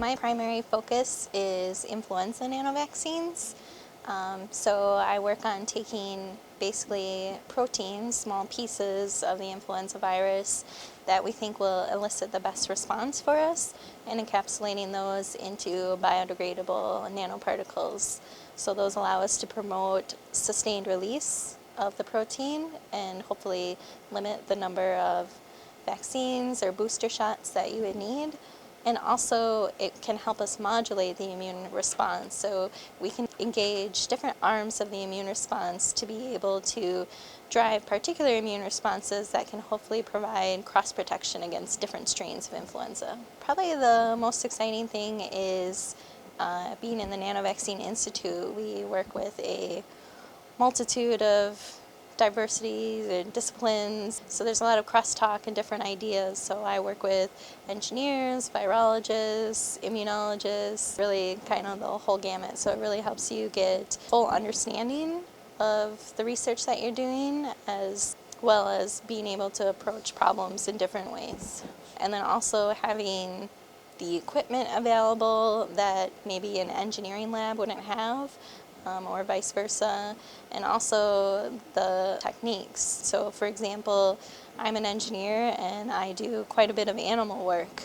My primary focus is influenza nanovaccines. So I work on taking basically proteins, small pieces of the influenza virus that we think will elicit the best response for us, and encapsulating those into biodegradable nanoparticles. So those allow us to promote sustained release of the protein and hopefully limit the number of vaccines or booster shots that you would need. And also it can help us modulate the immune response. So we can engage different arms of the immune response to be able to drive particular immune responses that can hopefully provide cross-protection against different strains of influenza. Probably the most exciting thing is being in the Nanovaccine Institute. We work with a multitude of diversities and disciplines, so there's a lot of crosstalk and different ideas. So I work with engineers, virologists, immunologists, really kind of the whole gamut. So it really helps you get full understanding of the research that you're doing, as well as being able to approach problems in different ways. And then also having the equipment available that maybe an engineering lab wouldn't have, or vice versa, and also the techniques. So for example, I'm an engineer and I do quite a bit of animal work,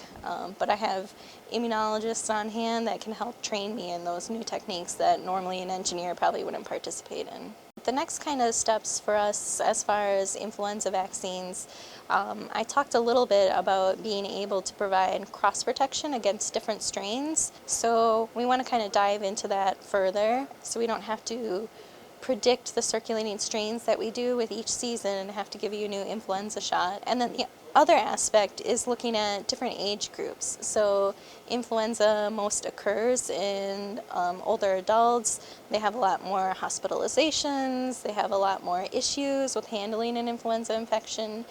but I have immunologists on hand that can help train me in those new techniques that normally an engineer probably wouldn't participate in. The next kind of steps for us as far as influenza vaccines, I talked a little bit about being able to provide cross-protection against different strains. So we want to kind of dive into that further so we don't have to predict the circulating strains that we do with each season and have to give you a new influenza shot. And then the other aspect is looking at different age groups. So influenza most occurs in older adults. They have a lot more hospitalizations, they have a lot more issues with handling an influenza infection,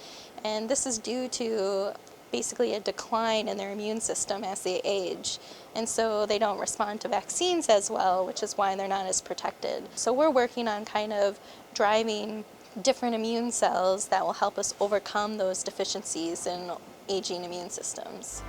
and this is due to basically a decline in their immune system as they age. And so they don't respond to vaccines as well, which is why they're not as protected. So we're working on kind of driving different immune cells that will help us overcome those deficiencies in aging immune systems.